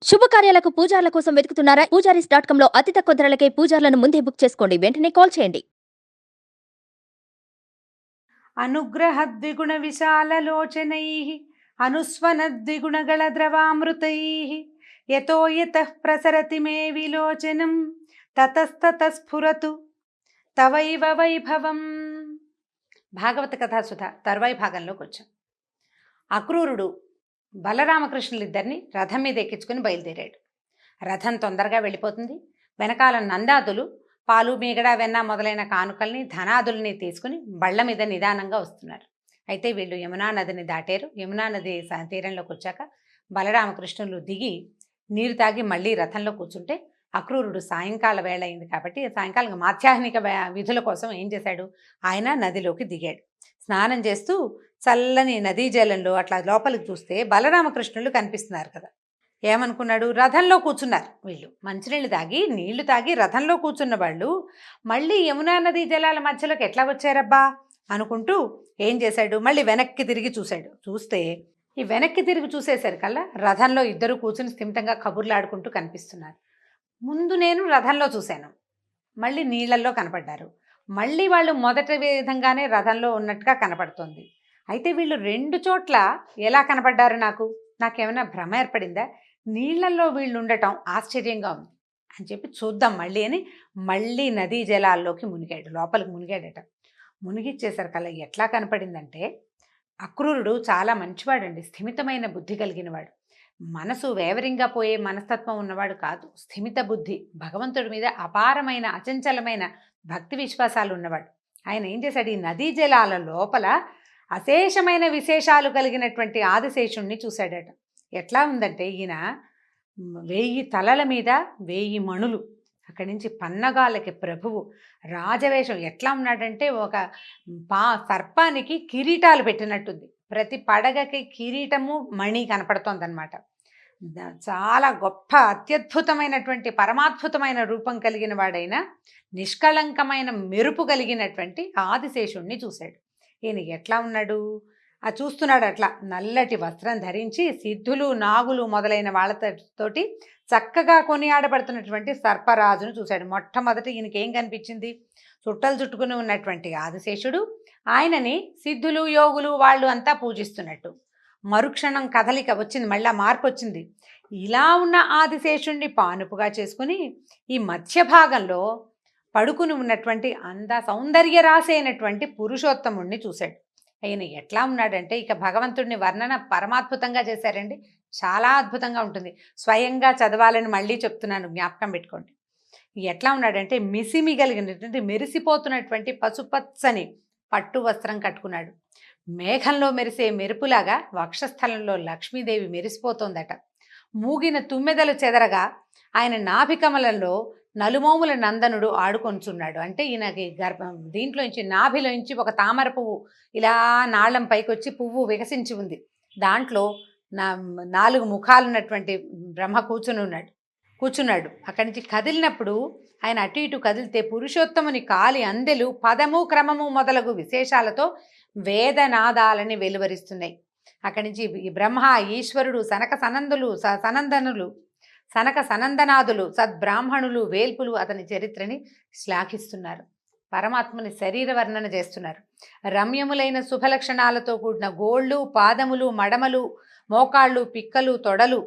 శుభకార్యాలకు పూజార్ల కోసం వెతుకుతున్నారా? పూజారీస్.com లో అతి తక్కువ ధరలకే పూజార్లను ముందే బుక్ చేసుకోండి. వెంటనే కాల్ చేయండి. అనుగ్రహద్విగుణ విశాలలోచనైః అనుస్వనద్విగుణగళద్రవామృతైః యతో యతః ప్రసరతి మే విలోచనం తతస్తతః స్ఫురతు తవైవ వైభవం. భాగవత కథాసుధ తర్వాయి భాగంలోకి వచ్చాం. అక్రూరుడు బలరామకృష్ణులిద్దరిని రథం మీద ఎక్కించుకుని బయలుదేరాడు. రథం తొందరగా వెళ్ళిపోతుంది. వెనకాల నందాదులు పాలు మీగడ వెన్న మొదలైన కానుకల్ని ధనాదుల్ని తీసుకుని బళ్ళ మీద నిదానంగా వస్తున్నారు. అయితే వీళ్ళు యమునా నదిని దాటారు. యమునా నది తీరంలోకి వచ్చాక బలరామకృష్ణులు దిగి నీరు తాగి మళ్ళీ రథంలో కూర్చుంటే అక్రూరుడు సాయంకాల వేళ అయింది కాబట్టి సాయంకాలం మాధ్యాహ్నిక విధుల కోసం ఏం చేశాడు, ఆయన నదిలోకి దిగాడు. స్నానం చేస్తూ చల్లని నదీ జలంలో అట్లా లోపలికి చూస్తే బలరామకృష్ణులు కనిపిస్తున్నారు కదా. ఏమనుకున్నాడు, రథంలో కూర్చున్నారు వీళ్ళు. మంచినీళ్ళు తాగి నీళ్లు తాగి రథంలో కూర్చున్న వాళ్ళు మళ్ళీ యమునా నదీ జలాల మధ్యలోకి ఎట్లా వచ్చారబ్బా అనుకుంటూ ఏం చేశాడు, మళ్ళీ వెనక్కి తిరిగి చూశాడు. చూస్తే ఈ వెనక్కి తిరిగి చూసేసరికల్లా రథంలో ఇద్దరు కూర్చుని స్థిమితంగా కబుర్లు ఆడుకుంటూ కనిపిస్తున్నారు. ముందు నేను రథంలో చూశాను, మళ్ళీ నీళ్లలో కనపడ్డారు. మళ్ళీ వాళ్ళు మొదటి విధంగానే రథంలో ఉన్నట్టుగా కనపడుతోంది. అయితే వీళ్ళు రెండు చోట్ల ఎలా కనపడ్డారు, నాకేమైనా భ్రమ ఏర్పడిందా, నీళ్లలో వీళ్ళు ఉండటం ఆశ్చర్యంగా ఉంది అని చెప్పి చూద్దాం మళ్ళీ అని మళ్ళీ నదీ జలాల్లోకి మునిగాడు. లోపలికి మునిగాడట. మునిగిచ్చేసరికల్లా ఎట్లా కనపడిందంటే, అక్రూరుడు చాలా మంచివాడండి, స్థిమితమైన బుద్ధి కలిగినవాడు. మనసు వేవరింగా పోయే మనస్తత్వం ఉన్నవాడు కాదు, స్థిమిత బుద్ధి, భగవంతుడి మీద అపారమైన అచంచలమైన భక్తి విశ్వాసాలు ఉన్నవాడు. ఆయన ఏం చేశాడు, ఈ నదీ జలాల లోపల అశేషమైన విశేషాలు కలిగినటువంటి ఆదిశేషుణ్ణి చూశాడట. ఎట్లా ఉందంటే, ఈయన 1000 తలల మీద 1000 మణులు, అక్కడి నుంచి పన్నగాలకి ప్రభువు, రాజవేషం. ఎట్లా ఉన్నాడంటే ఒక సర్పానికి కిరీటాలు పెట్టినట్టుంది. ప్రతి పడగకి కిరీటము మణి కనపడుతోందనమాట. చాలా గొప్ప అత్యద్భుతమైనటువంటి పరమాద్భుతమైన రూపం కలిగిన వాడైన నిష్కళంకమైన మెరుపు కలిగినటువంటి ఆదిశేషుణ్ణి చూశాడు. ఈయన ఎట్లా ఉన్నాడు, చూస్తున్నాడు అట్లా నల్లటి వస్త్రం ధరించి సిద్ధులు నాగులు మొదలైన వాళ్ళతోటి చక్కగా కొనియాడబడుతున్నటువంటి సర్పరాజును చూశాడు. మొట్టమొదటి ఈయనకేం కనిపించింది, చుట్టలు చుట్టుకుని ఉన్నటువంటి ఆదిశేషుడు ఆయనని సిద్ధులు యోగులు వాళ్ళు అంతా పూజిస్తున్నట్టు. మరుక్షణం కదలిక వచ్చింది, మళ్ళా మార్పు వచ్చింది. ఇలా ఉన్న ఆదిశేషుణ్ణి పానుపుగా చేసుకుని ఈ మధ్య భాగంలో పడుకుని ఉన్నటువంటి సౌందర్య రాశి అయినటువంటి పురుషోత్తముణ్ణి చూశాడు. ఆయన ఎట్లా ఉన్నాడంటే, ఇక భగవంతుడిని వర్ణన పరమాద్భుతంగా చేశారండి, చాలా అద్భుతంగా ఉంటుంది. స్వయంగా చదవాలని మళ్ళీ చెప్తున్నాను, జ్ఞాపకం పెట్టుకోండి. ఎట్లా ఉన్నాడంటే, మిసిమి కలిగినటువంటి మెరిసిపోతున్నటువంటి పసుపచ్చని పట్టు వస్త్రం కట్టుకున్నాడు. మేఘంలో మెరిసే మెరుపులాగా వక్షస్థలంలో లక్ష్మీదేవి మెరిసిపోతోందట. మూగిన తుమ్మెదలు చెదరగా ఆయన నాభికమలంలో నలుమోముల నందనుడు ఆడుకొంచున్నాడు. అంటే ఈయనకి దీంట్లోంచి నాభిలోంచి ఒక తామర పువ్వు ఇలా నాళం పైకి వచ్చి పువ్వు వికసించి ఉంది. దాంట్లో 4 ముఖాలున్నటువంటి బ్రహ్మ కూర్చున్నాడు. అక్కడి నుంచి కదిలినప్పుడు ఆయన అటు ఇటు కదిలితే పురుషోత్తముని కాలి అందెలు పదము క్రమము మొదలగు విశేషాలతో వేదనాదాలని వెలువరిస్తున్నాయి. అక్కడి నుంచి బ్రహ్మ ఈశ్వరుడు సనక సనందనాదులు సద్బ్రాహ్మణులు వేల్పులు అతని చరిత్రని శ్లాఘిస్తున్నారు. పరమాత్మని శరీర వర్ణన చేస్తున్నారు. రమ్యములైన శుభలక్షణాలతో కూడిన గోళ్ళు, పాదములు, మడమలు, మోకాళ్ళు, పిక్కలు, తొడలు,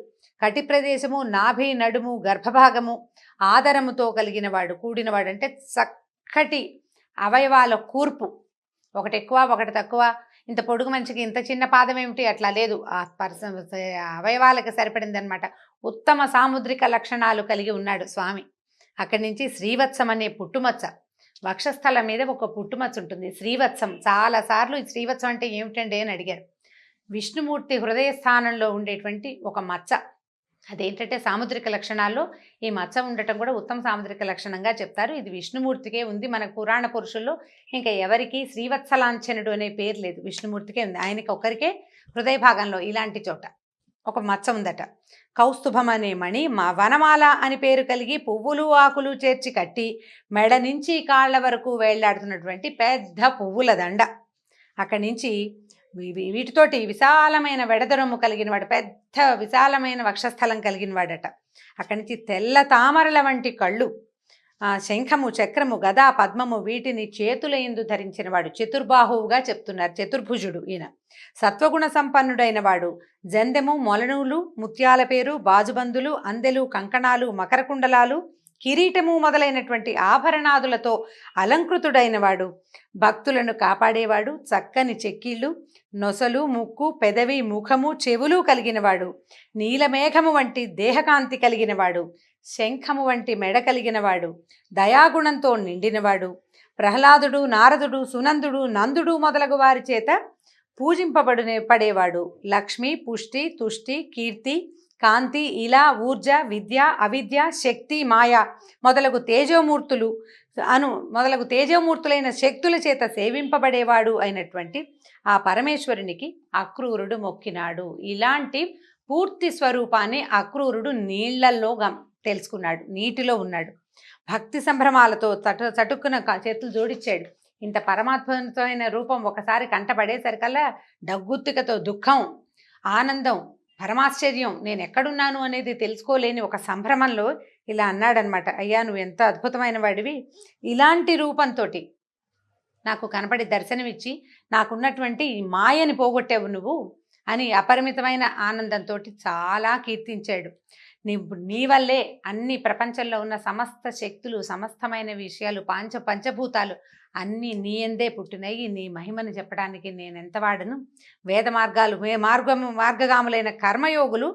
కటి ప్రదేశము, నాభి, నడుము, గర్భభాగము ఆదరముతో కూడినవాడు. అంటే చక్కటి అవయవాల కూర్పు, ఒకటి ఎక్కువ ఒకటి తక్కువ, ఇంత పొడుగు మనిషికి ఇంత చిన్న పాదం ఏమిటి అట్లా లేదు, ఆ అవయవాలకు సరిపడింది అనమాట. ఉత్తమ సాముద్రిక లక్షణాలు కలిగి ఉన్నాడు స్వామి. అక్కడి నుంచి శ్రీవత్సం అనే పుట్టుమచ్చ, వక్షస్థలం మీద ఒక పుట్టుమచ్చ ఉంటుంది, శ్రీవత్సం. చాలాసార్లు ఈ శ్రీవత్సం అంటే ఏమిటండి అని అడిగారు. విష్ణుమూర్తి హృదయ స్థానంలో ఉండేటువంటి ఒక మచ్చ. అదేంటంటే సాముద్రిక లక్షణాల్లో ఈ మచ్చ ఉండటం కూడా ఉత్తమ సాముద్రిక లక్షణంగా చెప్తారు. ఇది విష్ణుమూర్తికే ఉంది, మన పురాణ పురుషుల్లో ఇంకా ఎవరికి శ్రీవత్సలాంఛనుడు అనే పేరు లేదు, విష్ణుమూర్తికే ఉంది. ఆయనకి ఒకరికే హృదయ భాగంలో ఇలాంటి చోట ఒక మచ్చ ఉందట. కౌస్తుభం అనే మణి వనమాల అని పేరు కలిగి పువ్వులు ఆకులు చేర్చి కట్టి మెడ నుంచి కాళ్ళ వరకు వేళ్లాడుతున్నటువంటి పెద్ద పువ్వుల దండ. అక్కడి నుంచి వీటితోటి విశాలమైన వెడదరొమ్ము కలిగిన వాడు, పెద్ద విశాలమైన వక్షస్థలం కలిగిన వాడట. అక్కడి నుంచి తెల్ల తామరల వంటి కళ్ళు, శంఖము, చక్రము, గద, పద్మము వీటిని చేతులయందు ధరించిన వాడు. చతుర్బాహువుగా చెప్తున్నారు, చతుర్భుజుడు ఈయన. సత్వగుణ సంపన్నుడైన వాడు. జందెము, మొలనులు, ముత్యాల పేరు, బాజుబందులు, అందెలు, కంకణాలు, మకరకుండలాలు, కిరీటము మొదలైనటువంటి ఆభరణాదులతో అలంకృతుడైన వాడు. భక్తులను కాపాడేవాడు. చక్కని చెక్కిళ్ళు, నొసలు, ముక్కు, పెదవి, ముఖము, చెవులు కలిగినవాడు. నీలమేఘము వంటి దేహకాంతి కలిగినవాడు. శంఖము వంటి మెడ కలిగినవాడు. దయాగుణంతో నిండినవాడు. ప్రహ్లాదుడు, నారదుడు, సునందుడు, నందుడు మొదలగు వారి చేత పడేవాడు. లక్ష్మి, పుష్టి, తుష్టి, కీర్తి, కాంతి, ఇలా, ఊర్జ, విద్య, అవిద్య, శక్తి, మాయ మొదలగు తేజోమూర్తులైన శక్తుల చేత సేవింపబడేవాడు అయినటువంటి ఆ పరమేశ్వరునికి అక్రూరుడు మొక్కినాడు. ఇలాంటి పూర్తి స్వరూపాన్ని అక్రూరుడు నీళ్లలో తెలుసుకున్నాడు, నీటిలో ఉన్నాడు. భక్తి సంభ్రమాలతో చటుక్కున చేతులు జోడించాడు. ఇంత పరమాత్మమైన రూపం ఒకసారి కంటపడేసరికల్లా డగ్గుత్తికతో దుఃఖం, ఆనందం, పరమాశ్చర్యం, నేను ఎక్కడున్నాను అనేది తెలుసుకోలేని ఒక సంభ్రమంలో ఇలా అన్నాడనమాట. అయ్యా, నువ్వు ఎంత అద్భుతమైన వాడివి, ఇలాంటి రూపంతో నాకు కనపడి దర్శనమిచ్చి నాకున్నటువంటి మాయని పోగొట్టావు నువ్వు అని అపరిమితమైన ఆనందంతో చాలా కీర్తించాడు. నీ వల్లే అన్ని ప్రపంచంలో ఉన్న సమస్త శక్తులు, సమస్తమైన విషయాలు, పంచభూతాలు అన్నీ నీ ఎందే పుట్టినాయి. నీ మహిమని చెప్పడానికి నేనెంత వాడను. వేద మార్గగాములైన కర్మయోగులు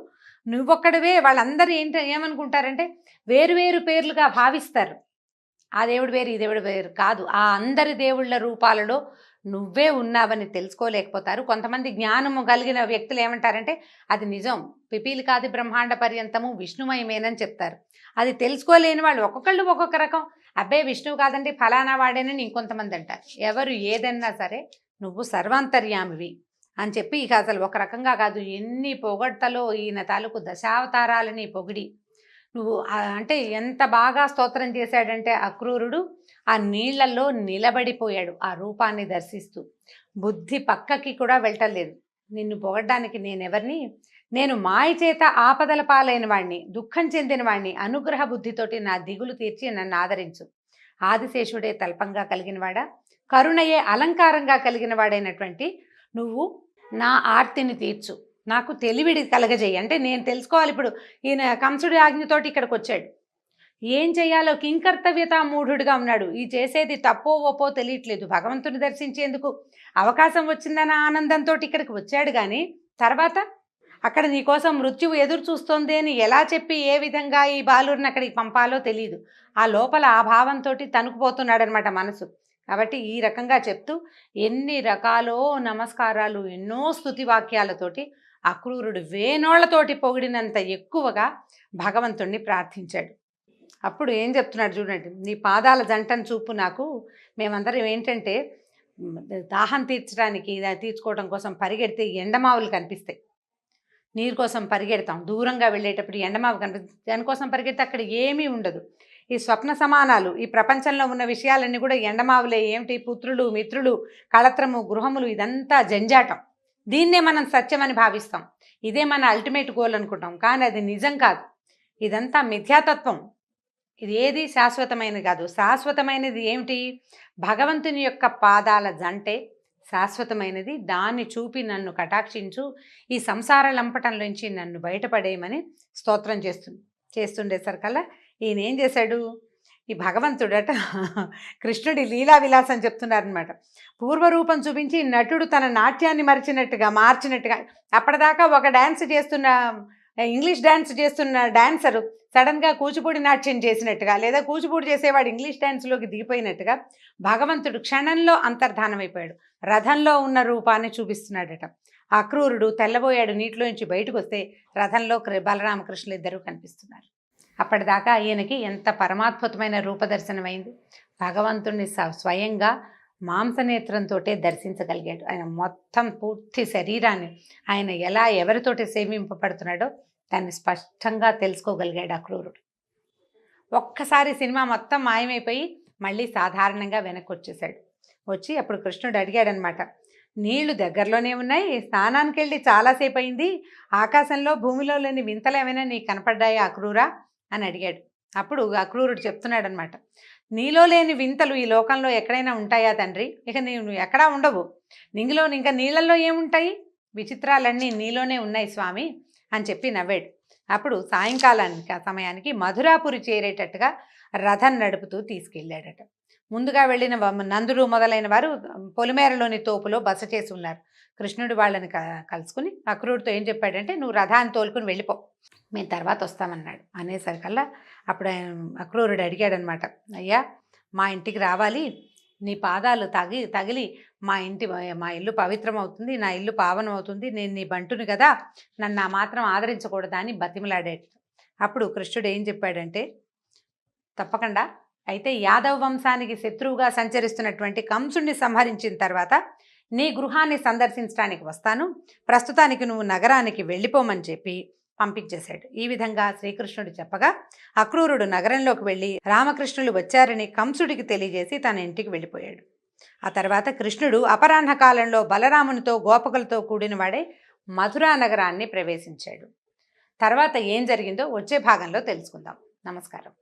నువ్వొక్కడివే. వాళ్ళందరూ ఏమనుకుంటారంటే వేరువేరు పేర్లుగా భావిస్తారు. ఆ దేవుడు వేరు, ఈ దేవుడు వేరు కాదు. ఆ అందరి దేవుళ్ళ రూపాలలో నువ్వే ఉన్నావని తెలుసుకోలేకపోతారు. కొంతమంది జ్ఞానము కలిగిన వ్యక్తులు ఏమంటారంటే అది నిజం, పిపీలికాది బ్రహ్మాండ పర్యంతము విష్ణుమయమేనని చెప్తారు. అది తెలుసుకోలేని వాళ్ళు ఒక్కొక్కళ్ళు ఒక్కొక్క రకం. అబ్బే విష్ణువు కాదండి ఫలానా వాడేనని ఇంకొంతమంది అంటారు. ఎవరు ఏదన్నా సరే నువ్వు సర్వాంతర్యామివి అని చెప్పి ఇక అసలు ఒక రకంగా కాదు, ఎన్ని పొగడ్తలో ఈయన తాలూకు దశావతారాలని పొగిడి నువ్వు అంటే ఎంత బాగా స్తోత్రం చేశాడంటే అక్రూరుడు ఆ నీళ్లలో నిలబడిపోయాడు ఆ రూపాన్ని దర్శిస్తూ. బుద్ధి పక్కకి కూడా వెళ్ళలేదు. నిన్ను పొగడ్డానికి నేనెవరిని, నేను మాయ చేత ఆపదల పాలైన వాణ్ణి, దుఃఖం చెందిన వాణ్ణి, అనుగ్రహ బుద్ధితోటి నా దిగులు తీర్చి నన్ను ఆదరించు. ఆదిశేషుడే తల్పంగా కలిగినవాడా, కరుణయే అలంకారంగా కలిగిన వాడైనటువంటి నువ్వు నా ఆర్తిని తీర్చు, నాకు తెలివిడి కలగజేయి. అంటే నేను తెలుసుకోవాలి. ఇప్పుడు ఈయన కంసుడి ఆజ్ఞతోటి ఇక్కడికి వచ్చాడు. ఏం చేయాలో కింకర్తవ్యత మూఢుడిగా ఉన్నాడు. ఈ చేసేది తప్పో ఒప్పో తెలియట్లేదు. భగవంతుని దర్శించేందుకు అవకాశం వచ్చిందన్న ఆనందంతో ఇక్కడికి వచ్చాడు. కానీ తర్వాత అక్కడ నీకోసం మృత్యువు ఎదురు చూస్తోంది అని ఎలా చెప్పి ఏ విధంగా ఈ బాలుడిని అక్కడికి పంపాలో తెలియదు. ఆ లోపల ఆ భావంతో తనుకుపోతున్నాడు అనమాట మనసు. కాబట్టి ఈ రకంగా చెప్తూ ఎన్ని రకాలో నమస్కారాలు, ఎన్నో స్తుతి వాక్యాలతోటి అక్రూరుడు వేనోళ్లతోటి పొగిడినంత ఎక్కువగా భగవంతుణ్ణి ప్రార్థించాడు. అప్పుడు ఏం చెప్తున్నాడు చూడండి. నీ పాదాల జంటను చూపు నాకు. మేమందరం ఏంటంటే దాహం తీర్చుకోవడం కోసం పరిగెడితే ఎండమావులు కనిపిస్తాయి. నీరు కోసం పరిగెడతాం, దూరంగా వెళ్ళేటప్పుడు ఎండమావు కనిపిస్తుంది, దానికోసం పరిగెడితే అక్కడ ఏమీ ఉండదు. ఈ స్వప్న సమానాలు, ఈ ప్రపంచంలో ఉన్న విషయాలన్నీ కూడా ఎండమావులే. ఏమిటి, పుత్రులు, మిత్రులు, కళత్రము, గృహములు, ఇదంతా జంజాటం. దీన్నే మనం సత్యమని భావిస్తాం. ఇదే మన అల్టిమేట్ గోల్ అనుకుంటాం. కానీ అది నిజం కాదు. ఇదంతా మిథ్యాతత్వం. ఇది ఏది శాశ్వతమైనది కాదు. శాశ్వతమైనది ఏమిటి, భగవంతుని యొక్క పాదాల జంటే శాశ్వతమైనది. దాన్ని చూపి నన్ను కటాక్షించు, ఈ సంసార లంపటంలోంచి నన్ను బయటపడేయమని స్తోత్రం చేస్తుండేసరికల్లా ఈయన ఏం చేశాడు, ఈ భగవంతుడట కృష్ణుడి లీలా విలాసం చెప్తున్నారనమాట. పూర్వరూపం చూపించి నటుడు తన నాట్యాన్ని మార్చినట్టుగా అప్పటిదాకా ఒక డ్యాన్స్ చేస్తున్న, ఇంగ్లీష్ డ్యాన్స్ చేస్తున్న డాన్సరు సడన్గా కూచిపూడి నాట్యం చేసినట్టుగా, లేదా కూచిపూడి చేసేవాడు ఇంగ్లీష్ డ్యాన్స్లోకి దిగిపోయినట్టుగా భగవంతుడు క్షణంలో అంతర్ధానమైపోయాడు. రథంలో ఉన్న రూపాన్ని చూపిస్తున్నాడట. అక్రూరుడు తెల్లబోయాడు. నీటిలోంచి బయటకు వస్తే రథంలో బలరామకృష్ణులు ఇద్దరూ కనిపిస్తున్నారు. అప్పటిదాకా ఈయనకి ఎంత పరమాద్భుతమైన రూపదర్శనమైంది. భగవంతుణ్ణి స్వయంగా మాంసనేత్రంతో దర్శించగలిగాడు. ఆయన మొత్తం పూర్తి శరీరాన్ని ఆయన ఎలా ఎవరితోటి సేవింపబడుతున్నాడో దాన్ని స్పష్టంగా తెలుసుకోగలిగాడు అక్రూరుడు. ఒక్కసారి సినిమా మొత్తం మాయమైపోయి మళ్ళీ సాధారణంగా వెనక్కి వచ్చేసాడు. వచ్చి అప్పుడు కృష్ణుడు అడిగాడనమాట, నీళ్లు దగ్గరలోనే ఉన్నాయి, స్నానానికి వెళ్ళి చాలాసేపు అయింది, ఆకాశంలో భూమిలో లేని వింతలు ఏమైనా నీకు కనపడ్డాయా అక్రూరా అని అడిగాడు. అప్పుడు అక్రూరుడు చెప్తున్నాడు అనమాట, నీలో లేని వింతలు ఈ లోకంలో ఎక్కడైనా ఉంటాయా తండ్రి? ఇక నువ్వు ఎక్కడా ఉండవు, నింగిలో ఇంకా నీళ్ళల్లో ఏముంటాయి, విచిత్రాలన్నీ నీలోనే ఉన్నాయి స్వామి అని చెప్పి నవ్వాడు. అప్పుడు సాయంకాలానికి ఆ సమయానికి మధురాపురి చేరేటట్టుగా రథం నడుపుతూ తీసుకెళ్ళాడట. ముందుగా వెళ్ళిన నందుడు మొదలైన వారు పొలిమేరలోని తోపులో బస చేసి ఉన్నారు. కృష్ణుడు వాళ్ళని కలుసుకుని అక్రూరుడితో ఏం చెప్పాడంటే, నువ్వు రథాన్ని తోలుకుని వెళ్ళిపో, మేము తర్వాత వస్తామన్నాడు. అనేసరికల్లా అప్పుడు అక్రూరుడు అడిగాడనమాట, అయ్యా మా ఇంటికి రావాలి, నీ పాదాలు తగిలి మా ఇల్లు పవిత్రం అవుతుంది, నా ఇల్లు పావనం అవుతుంది, నేను నీ బంటుని కదా, నన్ను ఆ మాత్రం ఆదరించకూడదా అని బతిమలాడాడు. అప్పుడు కృష్ణుడు ఏం చెప్పాడంటే, తప్పకుండా, అయితే యాదవ వంశానికి శత్రువుగా సంచరిస్తున్నటువంటి కంసుడిని సంహరించిన తర్వాత నీ గృహాన్ని సందర్శించడానికి వస్తాను, ప్రస్తుతానికి నువ్వు నగరానికి వెళ్ళిపోమని చెప్పి పంపించేశాడు. ఈ విధంగా శ్రీకృష్ణుడు చెప్పగా అక్రూరుడు నగరంలోకి వెళ్ళి రామకృష్ణులు వచ్చారని కంసుడికి తెలియజేసి తన ఇంటికి వెళ్ళిపోయాడు. ఆ తర్వాత కృష్ణుడు అపరాహ్న కాలంలో బలరామునితో గోపకులతో కూడిన వాడే మధురా నగరాన్ని ప్రవేశించాడు. తర్వాత ఏం జరిగిందో వచ్చే భాగంలో తెలుసుకుందాం. నమస్కారం.